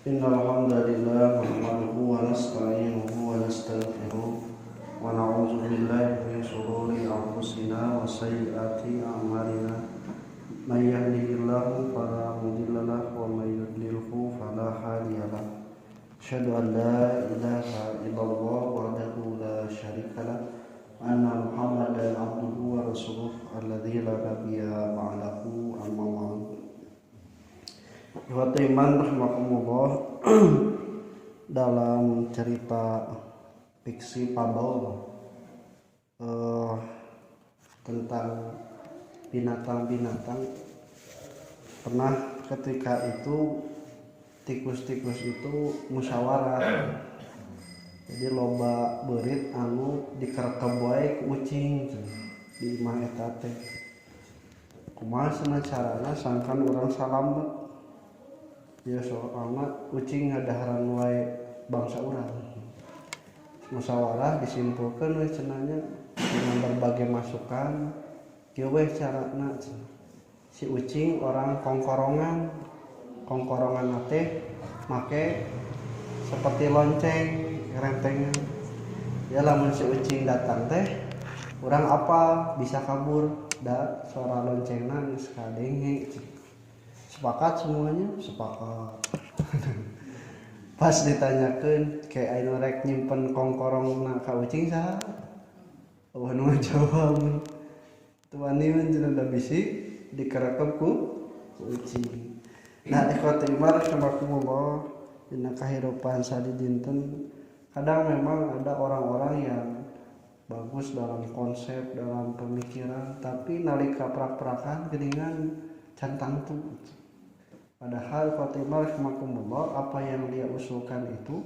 Innal hamdalillah nahmaduhu wa nasta'inuhu wa nastaghfiruh wa na'udzu billahi min shururi anfusina wa sayyiati a'malina. May yahdihillahu fala mudilla lahu wa may yudlilhu fala hadiya lahu. Asyhadu an la ilaha illallah wahdahu la syarika lahu wa anna Muhammadan abduhu wa rasuluh alladzi la nabiyya ba'dahu amma ba'd. Ikhwati iman rahimakumullah, dalam cerita fiksi fabel tentang binatang-binatang, pernah ketika itu tikus-tikus itu musyawarah. Jadi loba beurit anu dikerekep wae ku ucing di imah eta teh. Kumaha cenah carana sangkan urang salamet. Ya soalna ucing ngadaharan wae bangsa urang. Musyawarah disimpulkeun we cenanya dengan berbagai masukan kieu we carana si ucing orang kongkorongan teh make seperti lonceng rentengan. Ya lamun si ucing datang teh urang apal bisa kabur da suara loncengna geus kadenge. Sepakat semuanya? Sepakat. Pas ditanyakan kayak anu rek nyimpen kongkorongna ka ucing saha? Eueuh nu ngajawab. Tuan ieu cenah da bisi dikerekep ku ucing. Nah, ikhwati iman rahimakumullah, dina kahirupan sadidinten kadang memang ada orang-orang yang bagus dalam konsep, dalam pemikiran, tapi nalika prak-prakan geuningan can tangtu. Padahal Fatimah rahimakumullah, apa yang dia usulkan itu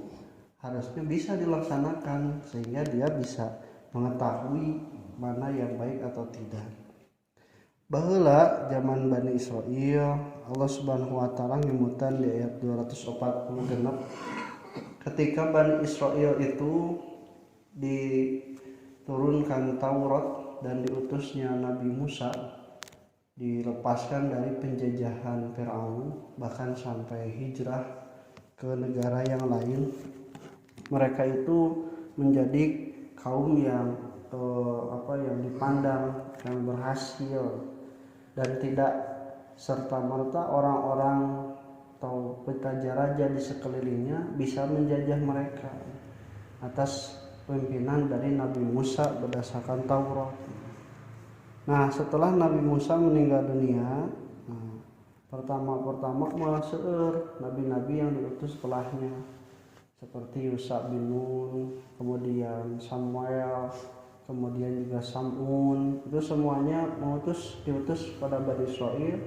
harusnya bisa dilaksanakan sehingga dia bisa mengetahui mana yang baik atau tidak. Baheula zaman Bani Israil, Allah Subhanahu wa taala nyemutan di ayat 240 ketika Bani Israil itu diturunkan Taurat dan diutusnya Nabi Musa, dilepaskan dari penjajahan Firaun, bahkan sampai hijrah ke negara yang lain. Mereka itu menjadi kaum yang yang dipandang, yang berhasil, dan tidak serta-merta orang-orang atau raja-raja di sekelilingnya bisa menjajah mereka atas pimpinan dari Nabi Musa berdasarkan Taurat. Nah, setelah Nabi Musa meninggal dunia, pertama malah seueur nabi-nabi yang diutus setelahnya, seperti Yusha bin Nun, kemudian Samuel, kemudian juga Samun. Itu semuanya diutus pada Bani Israil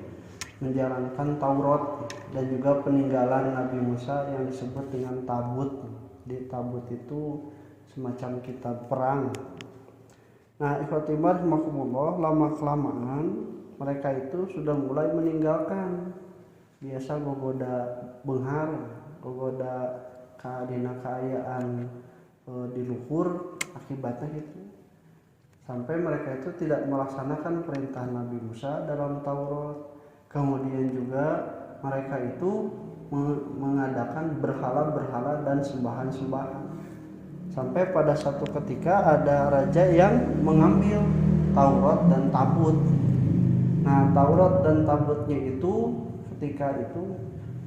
menjalankan Taurat dan juga peninggalan Nabi Musa yang disebut dengan tabut. Di tabut itu semacam kitab perang. Nah, ikhwati rahimakumullah, lama-kelamaan mereka itu sudah mulai meninggalkan biasa gogoda beunghar, gogoda dina kaayaan di luhur, akibatnya gitu. Sampai mereka itu tidak melaksanakan perintah Nabi Musa dalam Taurat. Kemudian juga mereka itu mengadakan berhala-berhala dan sembahan-sembahan. Sampai pada satu ketika ada raja yang mengambil Taurat dan tabut. Nah, Taurat dan tabutnya itu ketika itu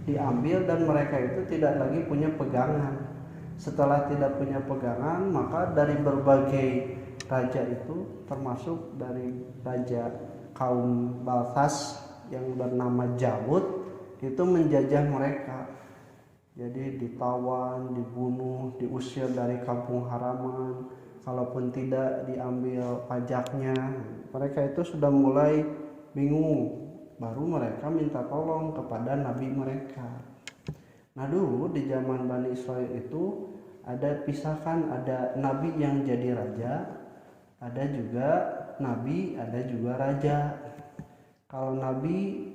diambil dan mereka itu tidak lagi punya pegangan. Setelah tidak punya pegangan, maka dari berbagai raja itu, termasuk dari raja kaum Baltas yang bernama Jalut, itu menjajah mereka. Jadi ditawan, dibunuh, diusir dari kampung halaman, kalaupun tidak diambil pajaknya. Mereka itu sudah mulai bingung, baru mereka minta tolong kepada nabi mereka. Nah, dulu di zaman Bani Israil itu ada pisahkan, ada nabi yang jadi raja, ada juga nabi, ada juga raja. Kalau nabi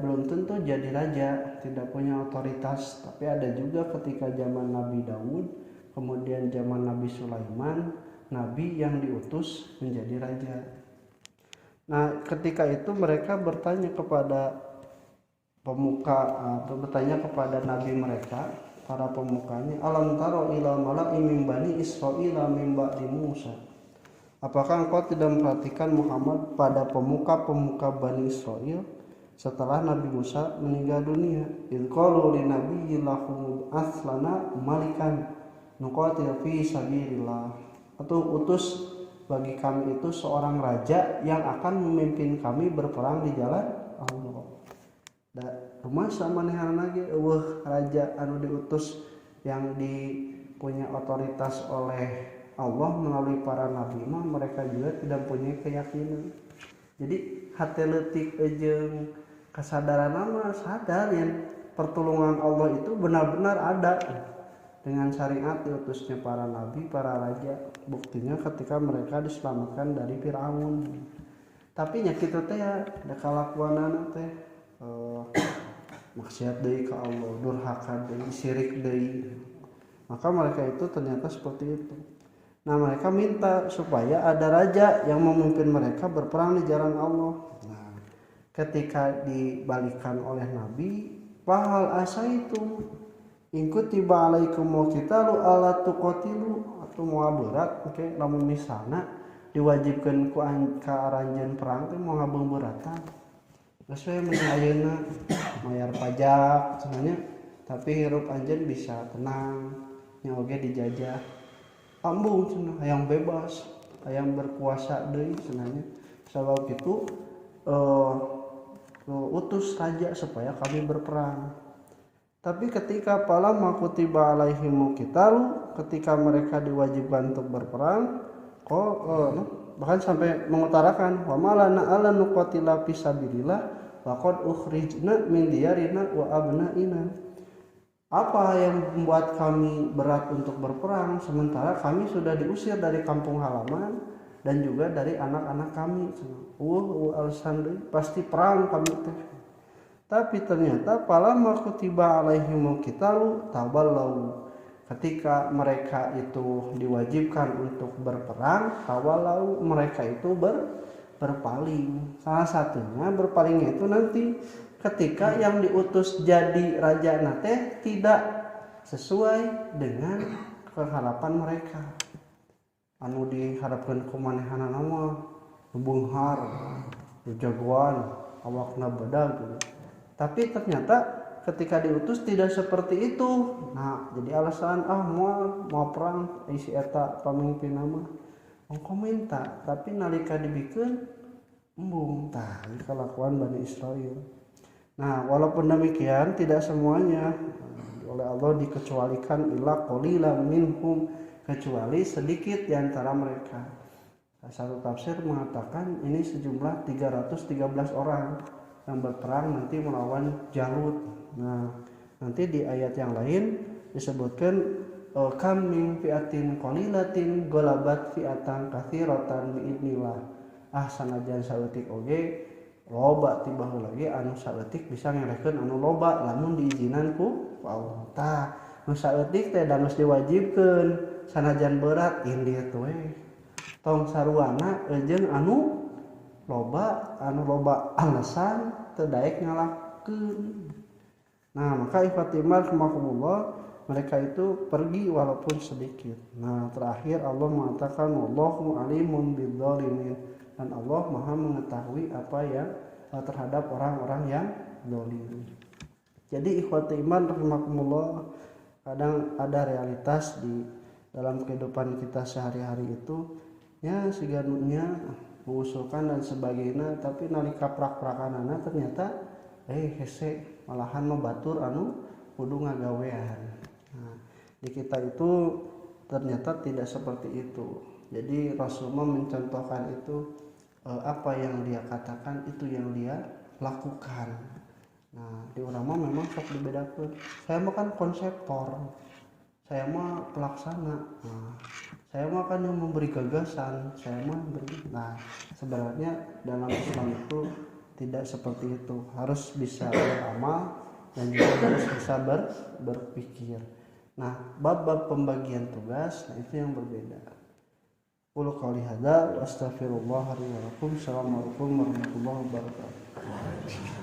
belum tentu jadi raja, tidak punya otoritas, tapi ada juga ketika zaman Nabi Daud, kemudian zaman Nabi Sulaiman, nabi yang diutus menjadi raja. Nah, ketika itu mereka bertanya kepada pemuka bertanya kepada nabi mereka, para pemukanya, alam taro ila mala'i min bani Israila min ba'di Musa. Apakah engkau tidak memperhatikan Muhammad pada pemuka-pemuka Bani Israel setelah Nabi Musa meninggal dunia? Idh qalu li nabiyyin lahum aslana malikan nuqatil fi sabilillah. Atau utus bagi kami itu seorang raja yang akan memimpin kami berperang di jalan Allah. Da rumah sama nehanana ge eueuh raja anu diutus yang dipunya otoritas oleh Allah melalui para nabi mah mereka juga tidak punya keyakinan. Jadi hati leutik jeung kesadaran mah sadar yang pertolongan Allah itu benar-benar ada dengan syariat diutusnya para nabi, para raja. Buktinya ketika mereka diselamatkan dari Firaun. Tapi nya kitu teh ya da kalakuanana teh maksiat deui ka Allah, durhaka deui, syirik deui. Maka mereka itu ternyata seperti itu. Nah mereka minta supaya ada raja yang memimpin mereka berperang di jalan Allah. Nah ketika dibalikan oleh Nabi, fahal asa itu ingkut tiba alaikum qitalu ala tuqatilu atau mau berat, oke, lamun misalna diwajibkan ku aranjeun perang teh mau ngabeuratan. Geus we mun ayeuna mayar pajak cenanya, tapi hirup anjeun bisa tenang, nya oge dijajah. Ambung cenah hayang bebas, hayang berkuasa deui cenanya. Sabab kitu utus raja supaya kami berperang. Tapi ketika pala makutiba alaihim qitalu, ketika mereka diwajibkan untuk berperang, bahkan sampai mengutarakan wa malana ala nuqatila fi sabilillah wa qad ukhrijna min diyarina wa abnaina. Apa yang membuat kami berat untuk berperang sementara kami sudah diusir dari kampung halaman dan juga dari anak-anak kami. Alasan deui pasti perang kami teh. Tapi ternyata falamma kutiba alaihimul qitalu tawallaw. Ketika mereka itu diwajibkan untuk berperang, tawallaw, mereka itu berpaling. Salah satunya berpalingnya itu nanti ketika yang diutus jadi raja nate tidak sesuai dengan keharapan mereka. Anu diharapkan kumanehanana mah beunghar, jagoan, awakna badag gitu. Tapi ternyata ketika diutus tidak seperti itu. Nah, jadi alasan mau perang isi eta pamimpin mah engko minta, tapi nalika dibikeun embung tah kelakuan Bani Israel. Nah, walaupun demikian tidak semuanya oleh Allah dikecualikan illa qalilan minhum, kecuali sedikit di antara mereka. Satu tafsir mengatakan ini sejumlah 313 orang yang berperang nanti melawan Jalut. Nah, nanti di ayat yang lain disebutkan kam min fi'atin qalilatin ghalabat fi'atan katsiratan biidznillah. Sanajan saeutik oge loba tiba lagi anu saeutik bisa ngerekeun anu loba lamun diizinan ku Allah. Tah nu saeutik teh da geus diwajibkeun sanajan berat indir teh we tong saruana jeung anu loba alasan teu daek ngalakeun. Nah maka ikhwatimar rahimakumullah, mereka itu pergi walaupun sedikit. Nah terakhir Allah mengatakan wallahu alimun bidzalimin, dan Allah Maha mengetahui apa yang terhadap orang-orang yang zalim. Jadi ikhwati iman rahimakumullah, kadang ada realitas di dalam kehidupan kita sehari-hari itu nya siganunya mengusulkan dan sebagainya, tapi nalika prak-prakanana ternyata hese malahan membatur anu kudu ngagawean. Nah, di kita itu ternyata tidak seperti itu. Jadi Rasulullah mencontohkan itu apa yang dia katakan itu yang dia lakukan. Nah, di ulama memang sok dibedakan. Saya mah kan konseptor, saya mah pelaksana. Nah, saya mah kan yang memberi gagasan, saya mah beri. Nah, sebenarnya dalam Islam itu tidak seperti itu. Harus bisa beramal dan juga harus bisa berpikir. Nah, bab-bab pembagian tugas, nah itu yang berbeda. Qul qouli hadza wa astaghfirullah li wa lakum. Assalamualaikum warahmatullahi wabarakatuh.